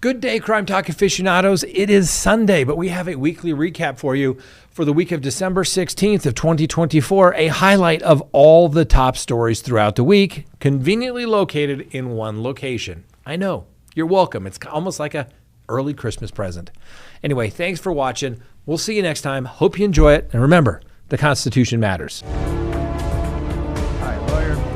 Good day, Crime Talk aficionados. It is Sunday, but we have a weekly recap for you for the week of December 16th of 2024, a highlight of all the top stories throughout the week, conveniently located in one location. I know, you're welcome. It's almost like a early Christmas present. Anyway, thanks for watching. We'll see you next time. Hope you enjoy it. And remember, the Constitution matters. All right, lawyer.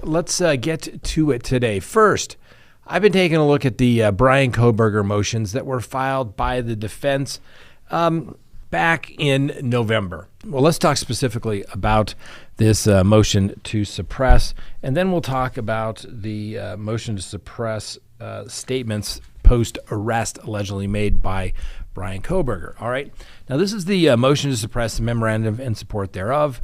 Let's get to it today. First, I've been taking a look at the Bryan Kohberger motions that were filed by the defense back in November. Well, let's talk specifically about this motion to suppress, and then we'll talk about the motion to suppress statements post-arrest allegedly made by Bryan Kohberger. All right. Now, this is the motion to suppress the memorandum in support thereof.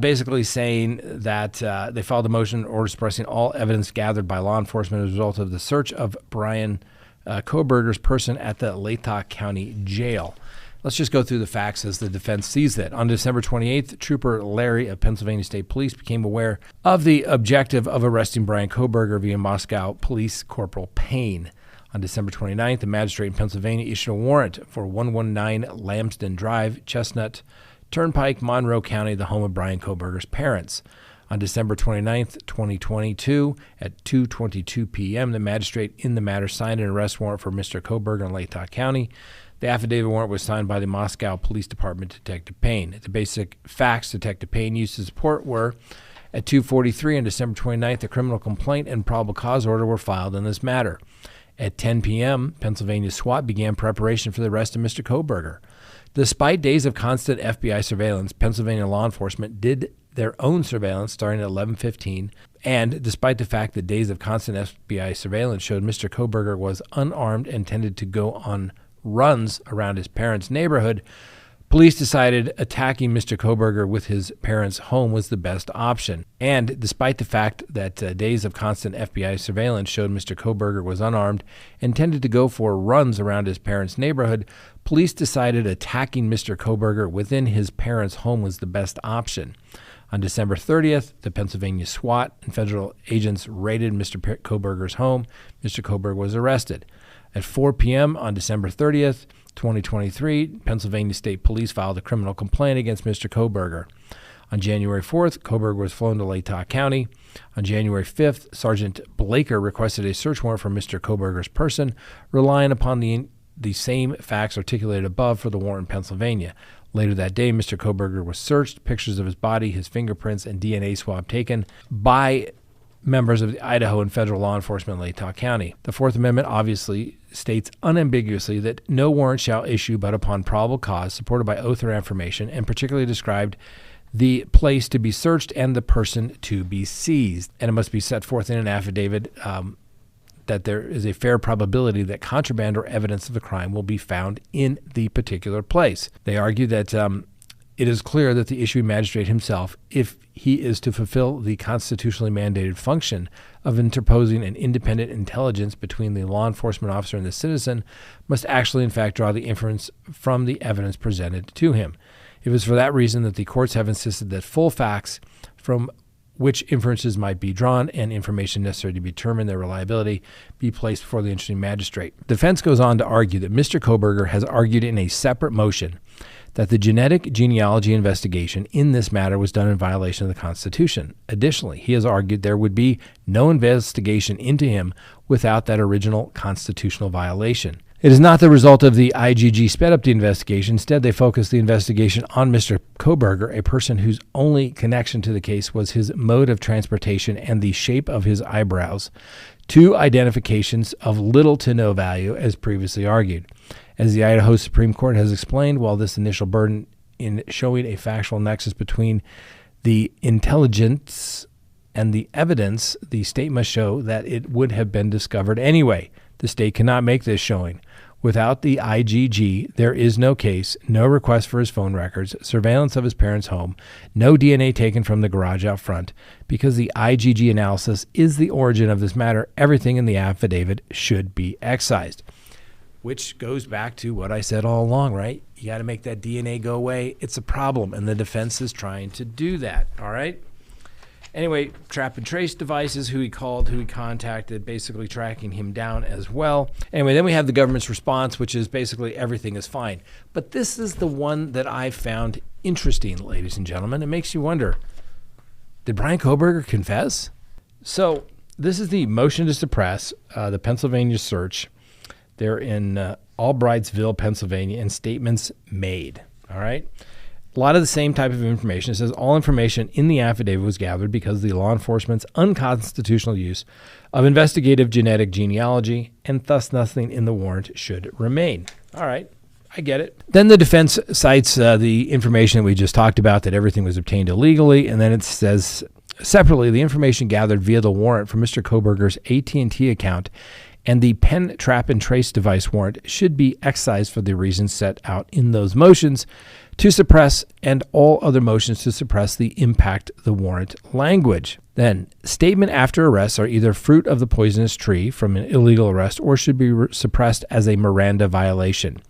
Basically saying that they filed a motion in order suppressing all evidence gathered by law enforcement as a result of the search of Bryan Kohberger's person at the Latah County Jail. Let's just go through the facts as the defense sees it. On December 28th, Trooper Larry of Pennsylvania State Police became aware of the objective of arresting Bryan Kohberger via Moscow Police Corporal Payne. On December 29th, the magistrate in Pennsylvania issued a warrant for 119 Lambsden Drive, Chestnut Turnpike, Monroe County, the home of Bryan Kohberger's parents. On December 29th, 2022, at 2:22 p.m., the magistrate in the matter signed an arrest warrant for Mr. Kohberger in Latah County. The affidavit warrant was signed by the Moscow Police Department Detective Payne. The basic facts Detective Payne used to support were, at 2:43 on December 29th, a criminal complaint and probable cause order were filed in this matter. At 10 p.m., Pennsylvania SWAT began preparation for the arrest of Mr. Kohberger. Despite days of constant FBI surveillance, Pennsylvania law enforcement did their own surveillance starting at 11:15, and despite the fact that days of constant FBI surveillance showed Mr. Kohberger was unarmed and tended to go on runs around his parents' neighborhood, police decided attacking Mr. Kohberger with his parents' home was the best option. And despite the fact that days of constant FBI surveillance showed Mr. Kohberger was unarmed and tended to go for runs around his parents' neighborhood, police decided attacking Mr. Kohberger within his parents' home was the best option. On December 30th, the Pennsylvania SWAT and federal agents raided Mr. Kohberger's home. Mr. Kohberger was arrested. At 4 p.m. on December 30th, 2023, Pennsylvania State Police filed a criminal complaint against Mr. Kohberger. On January 4th, Kohberger was flown to Latah County. On January 5th, Sergeant Blaker requested a search warrant for Mr. Kohberger's person, relying upon the same facts articulated above for the warrant in Pennsylvania. Later that day, Mr. Kohberger was searched, pictures of his body, his fingerprints, and DNA swab taken by members of the Idaho and federal law enforcement in Latah County. The Fourth Amendment obviously states unambiguously that no warrant shall issue but upon probable cause, supported by oath or affirmation, and particularly described the place to be searched and the person to be seized. And it must be set forth in an affidavit that there is a fair probability that contraband or evidence of the crime will be found in the particular place. They argue that it is clear that the issuing magistrate himself, if he is to fulfill the constitutionally mandated function of interposing an independent intelligence between the law enforcement officer and the citizen, must actually in fact draw the inference from the evidence presented to him. It was for that reason that the courts have insisted that full facts from which inferences might be drawn and information necessary to determine their reliability be placed before the issuing magistrate. The defense goes on to argue that Mr. Kohberger has argued in a separate motion that the genetic genealogy investigation in this matter was done in violation of the Constitution. Additionally, he has argued there would be no investigation into him without that original constitutional violation. It is not the result of the IGG sped up the investigation. Instead, they focused the investigation on Mr. Kohberger, a person whose only connection to the case was his mode of transportation and the shape of his eyebrows, two identifications of little to no value, as previously argued. As the Idaho Supreme Court has explained, while this initial burden in showing a factual nexus between the intelligence and the evidence, the state must show that it would have been discovered anyway. The state cannot make this showing. Without the IGG, there is no case, no request for his phone records, surveillance of his parents' home, no DNA taken from the garage out front. Because the IGG analysis is the origin of this matter, everything in the affidavit should be excised. Which goes back to what I said all along, right? You got to make that DNA go away. It's a problem, and the defense is trying to do that, all right? Anyway, trap and trace devices, who he called, who he contacted, basically tracking him down as well. Anyway, then we have the government's response, which is basically everything is fine. But this is the one that I found interesting, ladies and gentlemen. It makes you wonder, did Bryan Kohberger confess? So this is the motion to suppress the Pennsylvania search. They're in Albrightsville, Pennsylvania, and statements made. All right. A lot of the same type of information. It says all information in the affidavit was gathered because of the law enforcement's unconstitutional use of investigative genetic genealogy, and thus nothing in the warrant should remain. All right. I get it. Then the defense cites the information that we just talked about, that everything was obtained illegally, and then it says separately, the information gathered via the warrant from Mr. Kohberger's AT&T account and the pen, trap, and trace device warrant should be excised for the reasons set out in those motions to suppress and all other motions to suppress the impact the warrant language. Then, statement after arrests are either fruit of the poisonous tree from an illegal arrest or should be suppressed as a Miranda violation.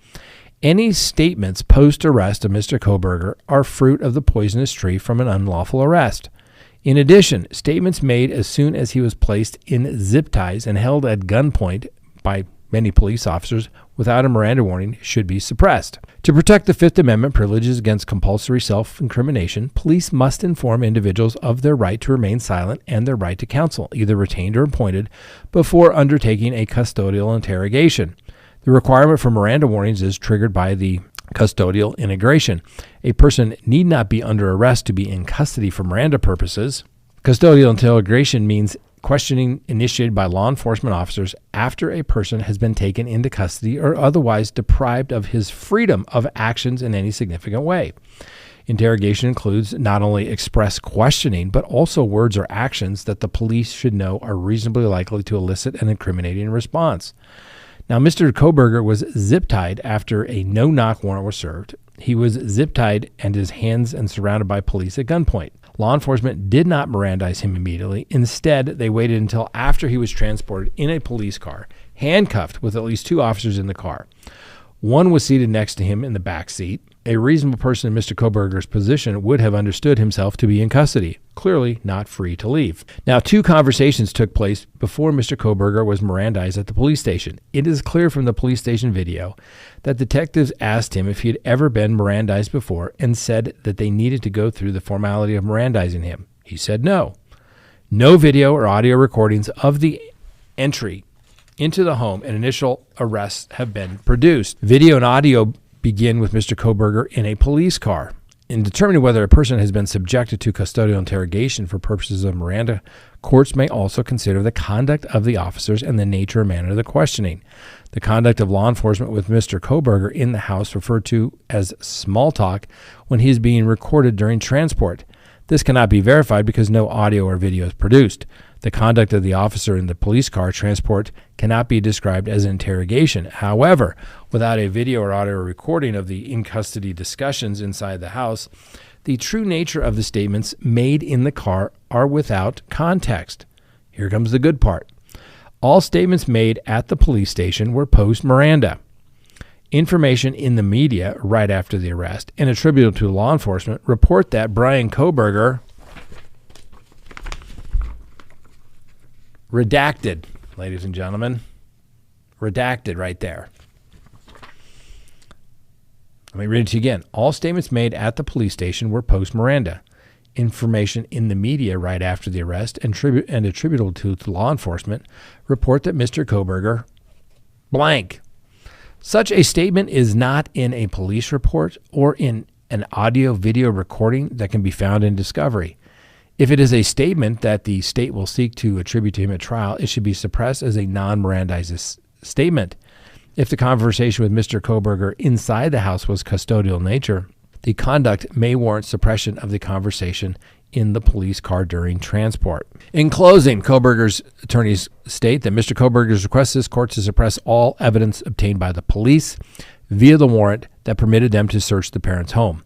Any statements post-arrest of Mr. Kohberger are fruit of the poisonous tree from an unlawful arrest. In addition, statements made as soon as he was placed in zip ties and held at gunpoint by many police officers without a Miranda warning should be suppressed. To protect the Fifth Amendment privileges against compulsory self-incrimination, police must inform individuals of their right to remain silent and their right to counsel, either retained or appointed, before undertaking a custodial interrogation. The requirement for Miranda warnings is triggered by the custodial integration. A person need not be under arrest to be in custody for Miranda purposes. Custodial interrogation means questioning initiated by law enforcement officers after a person has been taken into custody or otherwise deprived of his freedom of actions in any significant way. Interrogation includes not only express questioning, but also words or actions that the police should know are reasonably likely to elicit an incriminating response. Now, Mr. Kohberger was zip-tied after a no-knock warrant was served. He was zip-tied and his hands and surrounded by police at gunpoint. Law enforcement did not Mirandize him immediately. Instead, they waited until after he was transported in a police car, handcuffed with at least two officers in the car. One was seated next to him in the back seat. A reasonable person in Mr. Kohberger's position would have understood himself to be in custody, clearly not free to leave. Now, two conversations took place before Mr. Kohberger was Mirandized at the police station. It is clear from the police station video that detectives asked him if he had ever been Mirandized before and said that they needed to go through the formality of Mirandizing him. He said no. No video or audio recordings of the entry into the home and initial arrests have been produced. Video and audio begin with Mr. Kohberger in a police car. In determining whether a person has been subjected to custodial interrogation for purposes of Miranda, courts may also consider the conduct of the officers and the nature and manner of the questioning. The conduct of law enforcement with Mr. Kohberger in the house referred to as small talk when he is being recorded during transport. This cannot be verified because no audio or video is produced. The conduct of the officer in the police car transport cannot be described as an interrogation. However, without a video or audio recording of the in-custody discussions inside the house, the true nature of the statements made in the car are without context. Here comes the good part. All statements made at the police station were post-Miranda. Information in the media right after the arrest and attributable to law enforcement report that Bryan Kohberger redacted, ladies and gentlemen. Redacted right there. Let me read it to you again. All statements made at the police station were post-Miranda. Information in the media right after the arrest and attributable to law enforcement report that Mr. Kohberger blank. Such a statement is not in a police report or in an audio-video recording that can be found in discovery. If it is a statement that the state will seek to attribute to him at trial, it should be suppressed as a non-Mirandized statement. If the conversation with Mr. Kohberger inside the house was custodial in nature, the conduct may warrant suppression of the conversation in the police car during transport. In closing, Kohberger's attorneys state that Mr. Kohberger's requests this court to suppress all evidence obtained by the police via the warrant that permitted them to search the parents' home.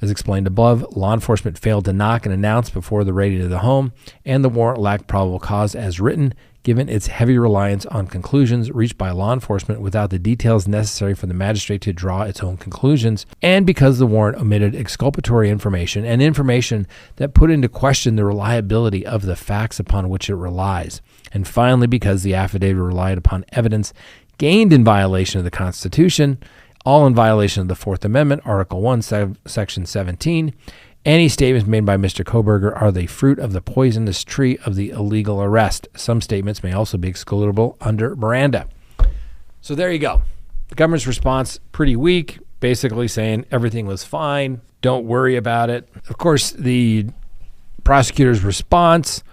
As explained above, law enforcement failed to knock and announce before the raiding of the home, and the warrant lacked probable cause as written, given its heavy reliance on conclusions reached by law enforcement without the details necessary for the magistrate to draw its own conclusions, and because the warrant omitted exculpatory information and information that put into question the reliability of the facts upon which it relies, and finally because the affidavit relied upon evidence gained in violation of the Constitution, all in violation of the Fourth Amendment, Article 1, Section 17. Any statements made by Mr. Kohberger are the fruit of the poisonous tree of the illegal arrest. Some statements may also be excludable under Miranda. So there you go. The government's response, pretty weak, basically saying everything was fine, don't worry about it. Of course, the prosecutor's response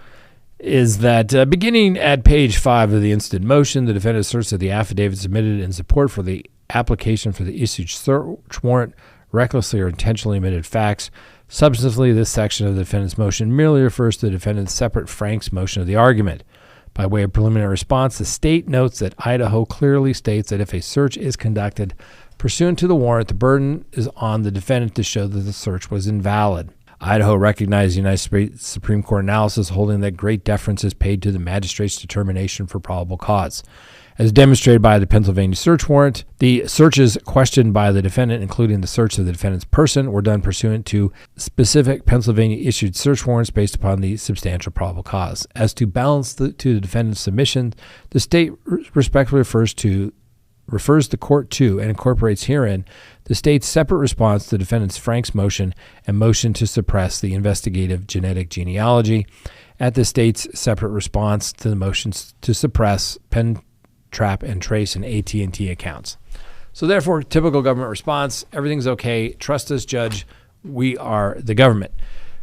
is that beginning at page 5 of the instant motion, the defendant asserts that the affidavit submitted in support for the application for the issued search warrant recklessly or intentionally omitted facts. Substantively, this section of the defendant's motion merely refers to the defendant's separate Frank's motion of the argument. By way of preliminary response, the state notes that Idaho clearly states that if a search is conducted pursuant to the warrant, the burden is on the defendant to show that the search was invalid. Idaho recognized the United States Supreme Court analysis holding that great deference is paid to the magistrate's determination for probable cause. As demonstrated by the Pennsylvania search warrant, the searches questioned by the defendant, including the search of the defendant's person, were done pursuant to specific Pennsylvania-issued search warrants based upon the substantial probable cause. As to balance to the defendant's submission, the state respectfully refers the court to and incorporates herein the state's separate response to the defendant's Frank's motion and motion to suppress the investigative genetic genealogy, at the state's separate response to the motions to suppress pen, trap, and trace and AT&T accounts. So therefore, typical government response, everything's okay, trust us, judge, we are the government.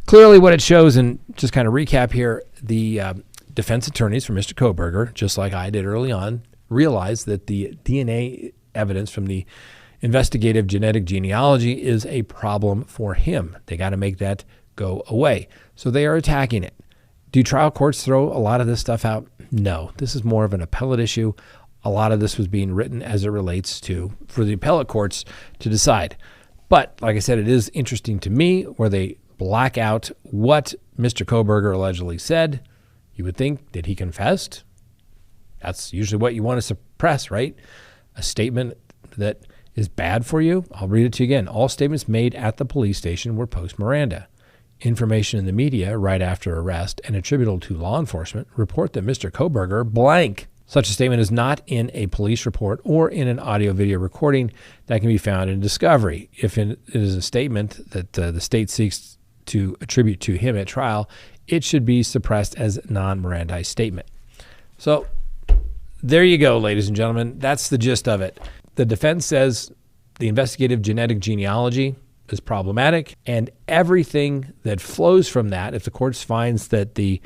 Clearly what it shows, and just kind of recap here, the defense attorneys for Mr. Kohberger, just like I did early on, realized that the DNA evidence from the investigative genetic genealogy is a problem for him. They got to make that go away. So they are attacking it. Do trial courts throw a lot of this stuff out? No. This is more of an appellate issue. A lot of this was being written as it relates to, for the appellate courts to decide. But like I said, it is interesting to me where they black out what Mr. Kohberger allegedly said. You would think that he confessed. That's usually what you want to suppress, right? A statement that is bad for you. I'll read it to you again. All statements made at the police station were post-Miranda. Information in the media right after arrest and attributable to law enforcement report that Mr. Kohberger blank. Such a statement is not in a police report or in an audio-video recording that can be found in discovery. If it is a statement that the state seeks to attribute to him at trial, it should be suppressed as a non-Mirandized statement. So there you go, ladies and gentlemen. That's the gist of it. The defense says the investigative genetic genealogy is problematic, and everything that flows from that, if the court finds that the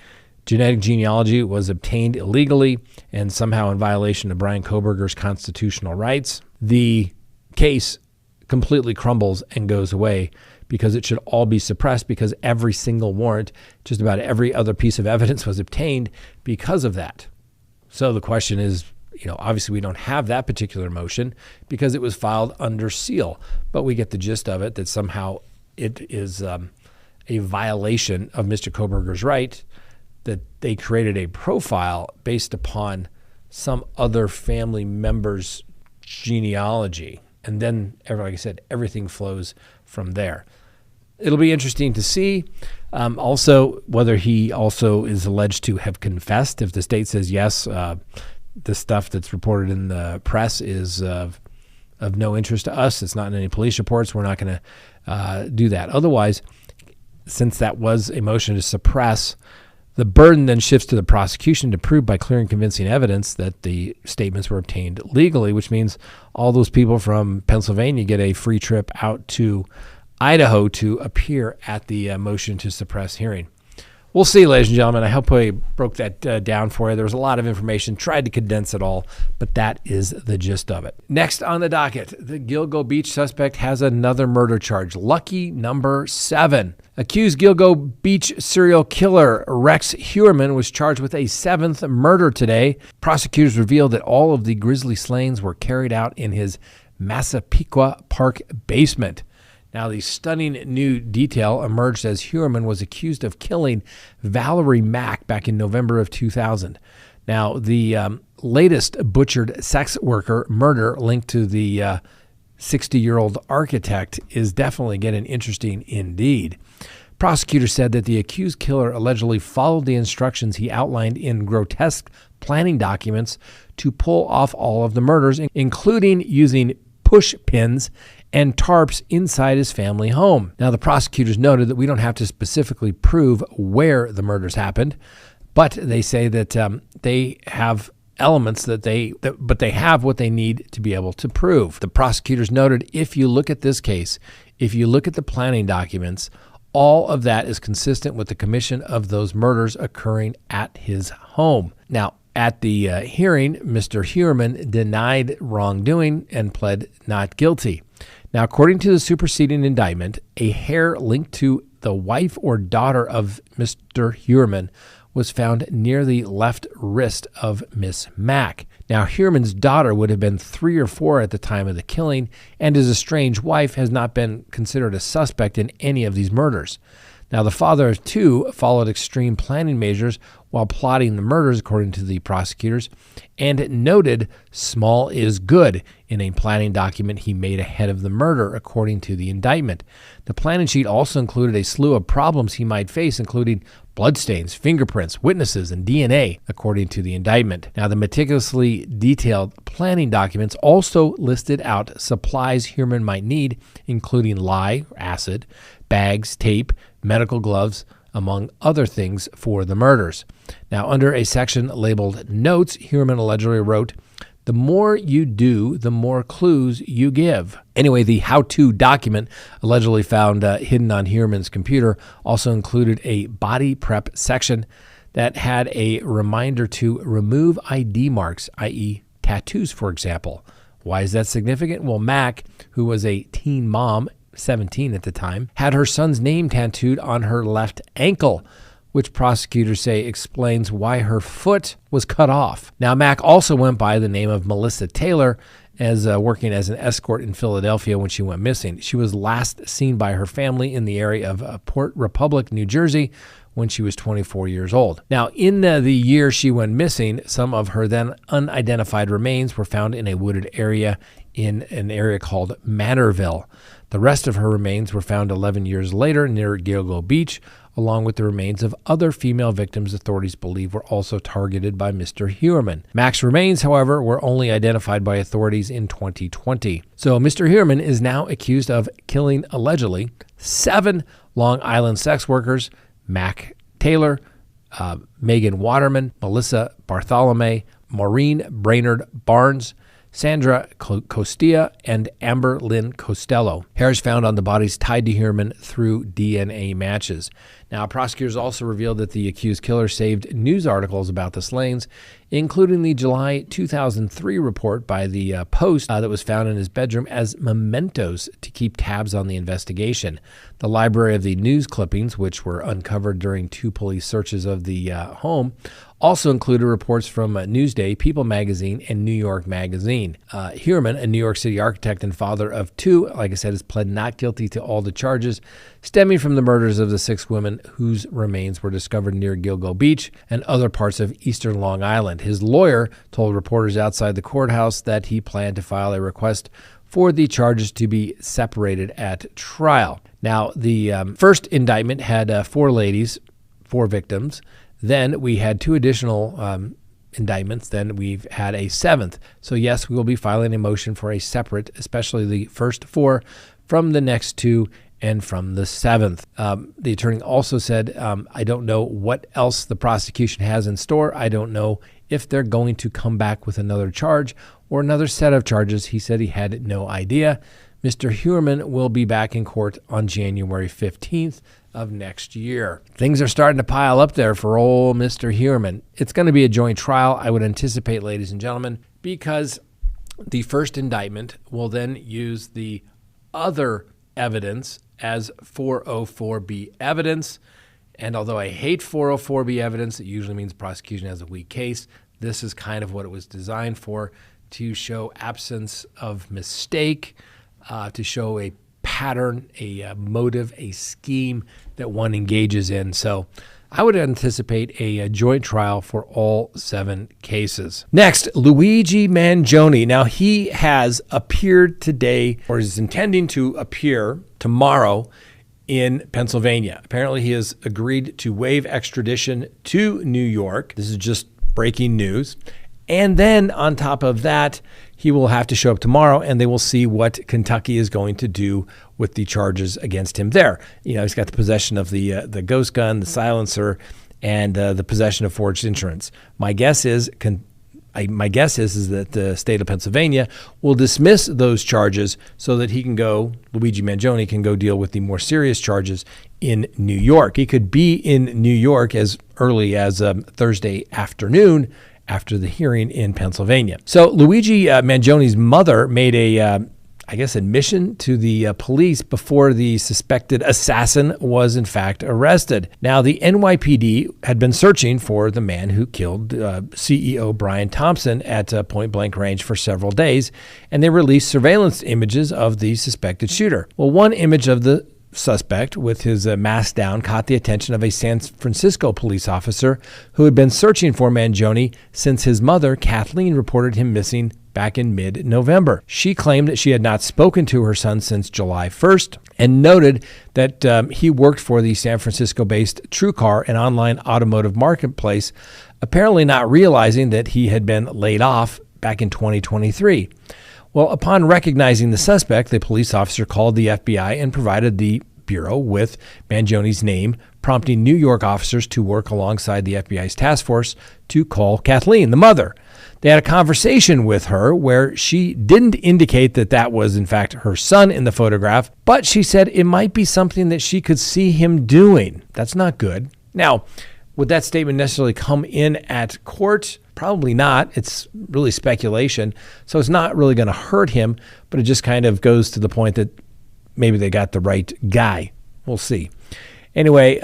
genetic genealogy was obtained illegally and somehow in violation of Bryan Kohberger's constitutional rights, the case completely crumbles and goes away because it should all be suppressed because every single warrant, just about every other piece of evidence was obtained because of that. So the question is, obviously we don't have that particular motion because it was filed under seal, but we get the gist of it that somehow it is a violation of Mr. Kohberger's right that they created a profile based upon some other family member's genealogy. And then, like I said, everything flows from there. It'll be interesting to see also whether he also is alleged to have confessed. If the state says yes, the stuff that's reported in the press is of no interest to us. It's not in any police reports. We're not going to do that. Otherwise, since that was a motion to suppress, the burden then shifts to the prosecution to prove by clear and convincing evidence that the statements were obtained legally, which means all those people from Pennsylvania get a free trip out to Idaho to appear at the motion to suppress hearing. We'll see, ladies and gentlemen. I hope I broke that down for you. There was a lot of information, tried to condense it all, but that is the gist of it. Next on the docket, the Gilgo Beach suspect has another murder charge. Lucky number 7. Accused Gilgo Beach serial killer Rex Heuermann was charged with a 7th murder today. Prosecutors revealed that all of the grisly slayings were carried out in his Massapequa Park basement. Now, the stunning new detail emerged as Huerman was accused of killing Valerie Mack back in November of 2000. Now, the latest butchered sex worker murder linked to the 60-year-old architect is definitely getting interesting indeed. Prosecutors said that the accused killer allegedly followed the instructions he outlined in grotesque planning documents to pull off all of the murders, including using push pins and tarps inside his family home. Now, the prosecutors noted that we don't have to specifically prove where the murders happened, but they say that they have elements but they have what they need to be able to prove. The prosecutors noted, if you look at this case, if you look at the planning documents, all of that is consistent with the commission of those murders occurring at his home. Now, at the hearing, Mr. Huerman denied wrongdoing and pled not guilty. Now, according to the superseding indictment, a hair linked to the wife or daughter of Mr. Huerman was found near the left wrist of Miss Mack. Now, Huerman's daughter would have been 3 or 4 at the time of the killing, and his estranged wife has not been considered a suspect in any of these murders. Now, the father of 2 followed extreme planning measures while plotting the murders, according to the prosecutors, and noted small is good in a planning document he made ahead of the murder, according to the indictment. The planning sheet also included a slew of problems he might face, including bloodstains, fingerprints, witnesses, and DNA, according to the indictment. Now, the meticulously detailed planning documents also listed out supplies Huerman might need, including lye, acid, bags, tape, medical gloves, among other things for the murders. Now, under a section labeled Notes, Huerman allegedly wrote, "The more you do, the more clues you give." Anyway, the how-to document allegedly found hidden on Huerman's computer also included a body prep section that had a reminder to remove ID marks, i.e. tattoos, for example. Why is that significant? Well, Mack, who was a teen mom, 17 at the time, had her son's name tattooed on her left ankle, which prosecutors say explains why her foot was cut off. Now, Mack also went by the name of Melissa Taylor as working as an escort in Philadelphia when she went missing. She was last seen by her family in the area of Port Republic, New Jersey, when she was 24 years old. Now, in the year she went missing, some of her then unidentified remains were found in a wooded area in an area called Manorville. The rest of her remains were found 11 years later near Gilgo Beach, along with the remains of other female victims authorities believe were also targeted by Mr. Huerman. Mack's remains, however, were only identified by authorities in 2020. So Mr. Huerman is now accused of killing, allegedly, 7 Long Island sex workers: Mack Taylor, Megan Waterman, Melissa Bartholomew, Maureen Brainerd Barnes, Sandra Costia, and Amber Lynn Costello. Hairs found on the bodies tied to Huerman through DNA matches. Now, prosecutors also revealed that the accused killer saved news articles about the slayings, including the July 2003 report by the Post that was found in his bedroom as mementos to keep tabs on the investigation. The library of the news clippings, which were uncovered during 2 police searches of the home, also included reports from Newsday, People Magazine, and New York Magazine. Huerman, a New York City architect and father of 2, like I said, has pled not guilty to all the charges stemming from the murders of the 6 women whose remains were discovered near Gilgo Beach and other parts of eastern Long Island. His lawyer told reporters outside the courthouse that he planned to file a request for the charges to be separated at trial. Now, the first indictment had 4 ladies, 4 victims. Then we had 2 additional indictments. Then we've had a 7th. So yes, we will be filing a motion for a separate, especially the first 4 from the next 2 and from the 7th. The attorney also said, I don't know what else the prosecution has in store. I don't know if they're going to come back with another charge or another set of charges. He said he had no idea. Mr. Huerman will be back in court on January 15th of next year. Things are starting to pile up there for old Mr. Huerman. It's going to be a joint trial, I would anticipate, ladies and gentlemen, because the first indictment will then use the other evidence as 404B evidence. And although I hate 404B evidence, it usually means prosecution has a weak case. This is kind of what it was designed for, to show absence of mistake, to show a pattern, a motive, a scheme that one engages in. So I would anticipate a joint trial for all 7 cases. Next, Luigi Mangione. Now, he has appeared today, or is intending to appear tomorrow in Pennsylvania. Apparently, he has agreed to waive extradition to New York. This is just breaking news. And then on top of that, he will have to show up tomorrow, and they will see what Kentucky is going to do with the charges against him there. He's got the possession of the ghost gun, the silencer, and the possession of forged insurance. My guess is that the state of Pennsylvania will dismiss those charges so that Luigi Mangione can go deal with the more serious charges in New York. He could be in New York as early as Thursday afternoon after the hearing in Pennsylvania. So Luigi Mangione's mother made admission to the police before the suspected assassin was in fact arrested. Now, the NYPD had been searching for the man who killed CEO Brian Thompson at point blank range for several days, and they released surveillance images of the suspected shooter. Well, one image of the suspect with his mask down caught the attention of a San Francisco police officer who had been searching for Mangione since his mother, Kathleen, reported him missing back in mid-November. She claimed that she had not spoken to her son since July 1st and noted that he worked for the San Francisco-based TrueCar, an online automotive marketplace, apparently not realizing that he had been laid off back in 2023. Well, upon recognizing the suspect, the police officer called the FBI and provided the Bureau with Mangione's name, prompting New York officers to work alongside the FBI's task force to call Kathleen, the mother. They had a conversation with her where she didn't indicate that that was, in fact, her son in the photograph, but she said it might be something that she could see him doing. That's not good. Now, would that statement necessarily come in at court? Probably not. It's really speculation. So it's not really going to hurt him, but it just kind of goes to the point that maybe they got the right guy. We'll see. Anyway,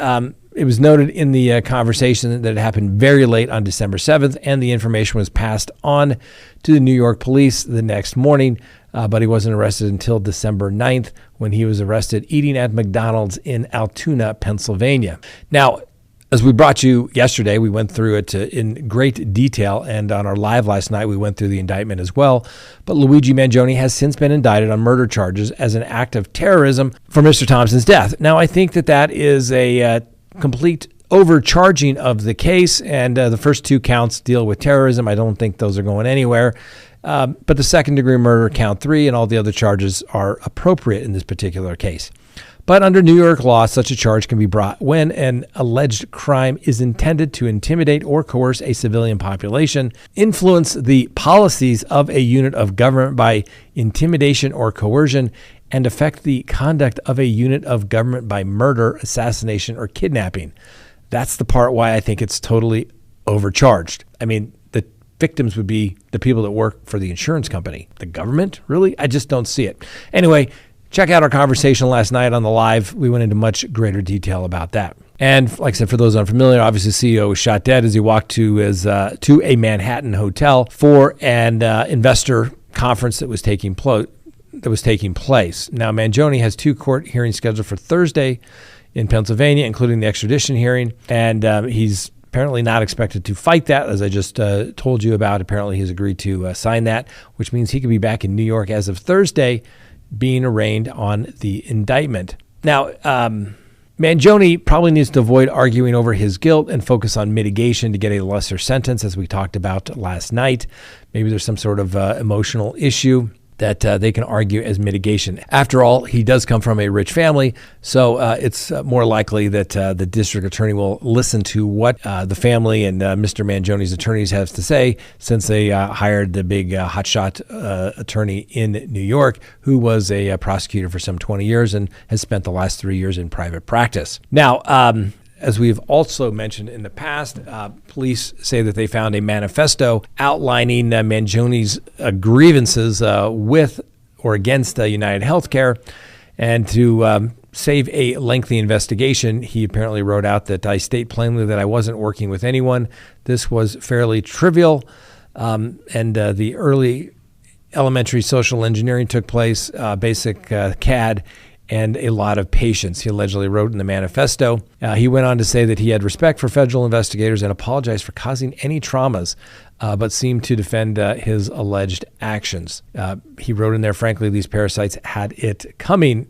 it was noted in the conversation that it happened very late on December 7th, and the information was passed on to the New York police the next morning, but he wasn't arrested until December 9th when he was arrested eating at McDonald's in Altoona, Pennsylvania. Now, as we brought you yesterday, we went through it in great detail, and on our live last night, we went through the indictment as well. But Luigi Mangione has since been indicted on murder charges as an act of terrorism for Mr. Thompson's death. Now, I think that is a complete overcharging of the case, and the first 2 counts deal with terrorism. I don't think those are going anywhere. But the second-degree murder, count 3, and all the other charges are appropriate in this particular case. But under New York law, such a charge can be brought when an alleged crime is intended to intimidate or coerce a civilian population, influence the policies of a unit of government by intimidation or coercion, and affect the conduct of a unit of government by murder, assassination, or kidnapping. That's the part why I think it's totally overcharged. I mean, the victims would be the people that work for the insurance company. The government? Really? I just don't see it. Anyway, check out our conversation last night on the live. We went into much greater detail about that. And like I said, for those unfamiliar, obviously the CEO was shot dead as he walked to a Manhattan hotel for an investor conference that was taking place. Now, Mangione has 2 court hearings scheduled for Thursday in Pennsylvania, including the extradition hearing, and he's apparently not expected to fight that, as I just told you about. Apparently, he's agreed to sign that, which means he could be back in New York as of Thursday, being arraigned on the indictment. Now, Mangione probably needs to avoid arguing over his guilt and focus on mitigation to get a lesser sentence, as we talked about last night. Maybe there's some sort of emotional issue that they can argue as mitigation. After all, he does come from a rich family, so it's more likely that the district attorney will listen to what the family and Mr. Mangione's attorneys have to say, since they hired the big hotshot attorney in New York, who was a prosecutor for some 20 years and has spent the last 3 years in private practice. Now, as we've also mentioned in the past, police say that they found a manifesto outlining Mangione's grievances with or against United Healthcare. And to save a lengthy investigation, he apparently wrote out that I state plainly that I wasn't working with anyone. This was fairly trivial. And the early elementary social engineering took place, basic CAD, and a lot of patience, he allegedly wrote in the manifesto. He went on to say that he had respect for federal investigators and apologized for causing any traumas, but seemed to defend his alleged actions. He wrote in there, frankly, these parasites had it coming,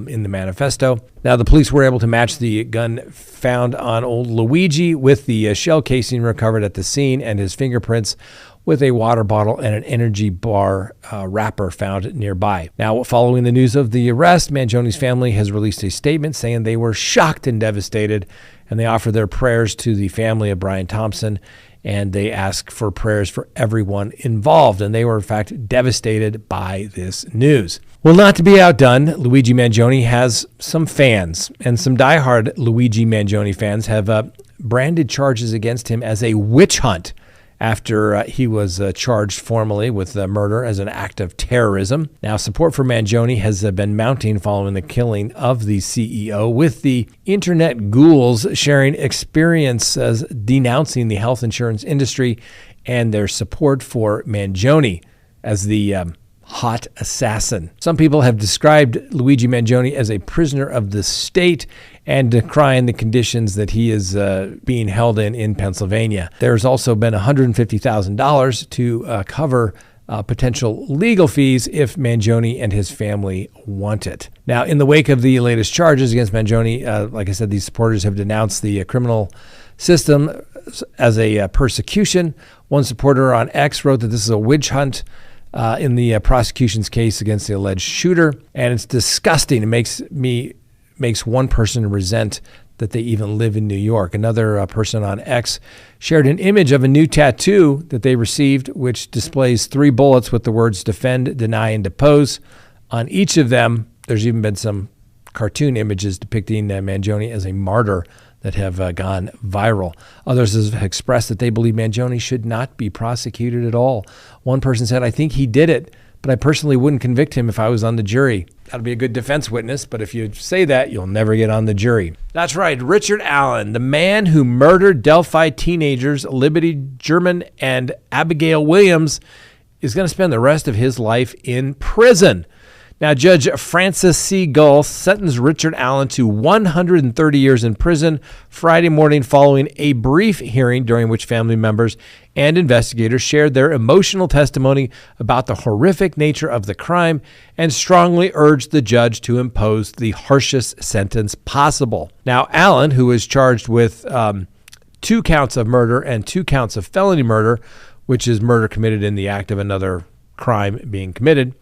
in the manifesto. Now, the police were able to match the gun found on old Luigi with the shell casing recovered at the scene and his fingerprints with a water bottle and an energy bar wrapper found nearby. Now, following the news of the arrest, Mangione's family has released a statement saying they were shocked and devastated, and they offer their prayers to the family of Brian Thompson, and they ask for prayers for everyone involved. And they were, in fact, devastated by this news. Well, not to be outdone, Luigi Mangione has some fans, and some diehard Luigi Mangione fans have branded charges against him as a witch hunt after he was charged formally with murder as an act of terrorism. Now, support for Mangione has been mounting following the killing of the CEO, with the internet ghouls sharing experiences denouncing the health insurance industry and their support for Mangione as the hot assassin. Some people have described Luigi Mangione as a prisoner of the state and decrying the conditions that he is being held in Pennsylvania. There's also been $150,000 to cover potential legal fees if Mangione and his family want it. Now, in the wake of the latest charges against Mangione, like I said, these supporters have denounced the criminal system as a persecution. One supporter on X wrote that this is a witch hunt in the prosecution's case against the alleged shooter, and it's disgusting. It makes one person resent that they even live in New York. Another person on X shared an image of a new tattoo that they received, which displays 3 bullets with the words defend, deny, and depose. On each of them, there's even been some cartoon images depicting Mangione as a martyr that have gone viral. Others have expressed that they believe Mangione should not be prosecuted at all. One person said, I think he did it, but I personally wouldn't convict him if I was on the jury. That'll be a good defense witness, but if you say that, you'll never get on the jury. That's right, Richard Allen, the man who murdered Delphi teenagers Liberty German and Abigail Williams, is going to spend the rest of his life in prison. Now, Judge Francis C. Gull sentenced Richard Allen to 130 years in prison Friday morning following a brief hearing during which family members and investigators shared their emotional testimony about the horrific nature of the crime and strongly urged the judge to impose the harshest sentence possible. Now, Allen, who is charged with 2 counts of murder and 2 counts of felony murder, which is murder committed in the act of another crime being committed,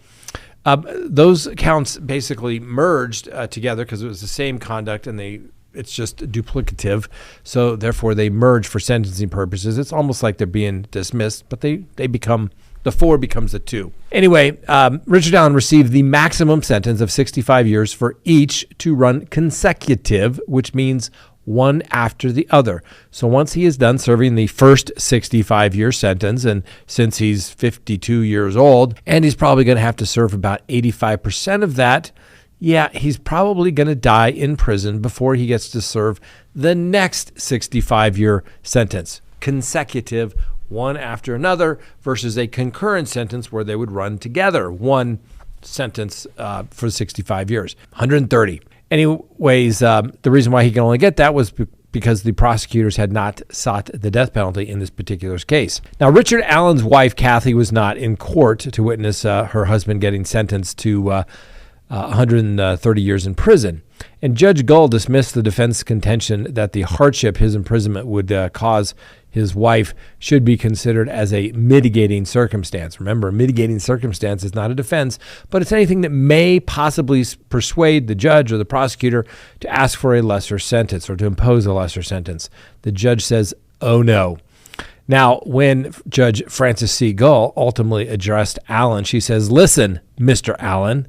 those counts basically merged together because it was the same conduct and it's just duplicative. So therefore they merge for sentencing purposes. It's almost like they're being dismissed, but they become, the 4 becomes the 2. Anyway, Richard Allen received the maximum sentence of 65 years for each to run consecutive, which means one after the other. So once he is done serving the first 65-year sentence, and since he's 52 years old, and he's probably going to have to serve about 85% of that, he's probably going to die in prison before he gets to serve the next 65-year sentence, consecutive, one after another, versus a concurrent sentence where they would run together, one sentence for 65 years, 130. Anyways, the reason why he can only get that was because the prosecutors had not sought the death penalty in this particular case. Now, Richard Allen's wife, Kathy, was not in court to witness her husband getting sentenced to 130 years in prison. And Judge Gull dismissed the defense contention that the hardship his imprisonment would cause his wife should be considered as a mitigating circumstance. Remember, a mitigating circumstance is not a defense, but it's anything that may possibly persuade the judge or the prosecutor to ask for a lesser sentence or to impose a lesser sentence. The judge says, oh no. Now, when Judge Francis C. Gull ultimately addressed Allen, she says, listen, Mr. Allen,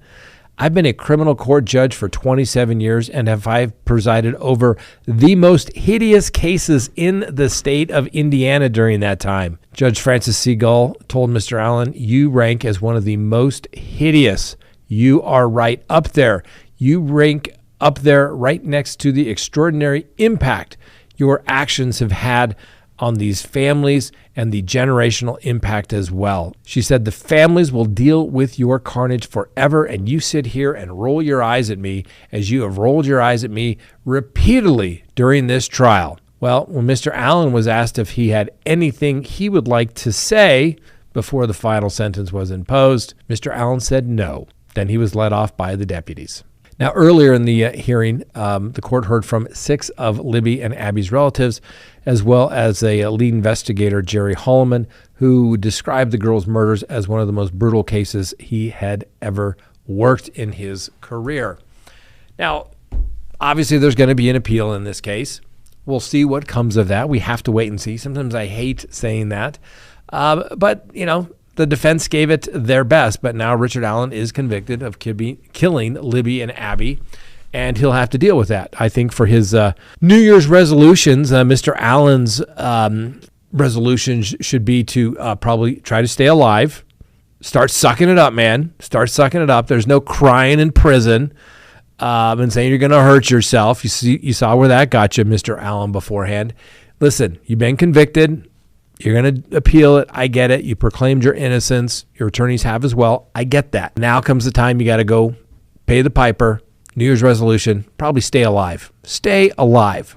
I've been a criminal court judge for 27 years and I've presided over the most hideous cases in the state of Indiana during that time. Judge Francis C. Gull told Mr. Allen, you rank as one of the most hideous. You are right up there. You rank up there right next to the extraordinary impact your actions have had on these families and the generational impact as well. She said, the families will deal with your carnage forever, and you sit here and roll your eyes at me as you have rolled your eyes at me repeatedly during this trial. Well, when Mr. Allen was asked if he had anything he would like to say before the final sentence was imposed, Mr. Allen said no. Then he was let off by the deputies. Now, earlier in the hearing, the court heard from 6 of Libby and Abby's relatives, as well as a lead investigator, Jerry Holloman, who described the girls' murders as one of the most brutal cases he had ever worked in his career. Now, obviously, there's going to be an appeal in this case. We'll see what comes of that. We have to wait and see. Sometimes I hate saying that. But, you know, the defense gave it their best, but now Richard Allen is convicted of killing Libby and Abby, and he'll have to deal with that. I think for his New Year's resolutions, Mr. Allen's resolutions should be to probably try to stay alive. Start sucking it up, man. Start sucking it up. There's no crying in prison and saying you're going to hurt yourself. You saw where that got you, Mr. Allen, beforehand. Listen, you've been convicted. You're going to appeal it. I get it. You proclaimed your innocence. Your attorneys have as well. I get that. Now comes the time you got to go pay the piper. New Year's resolution, probably stay alive. Stay alive.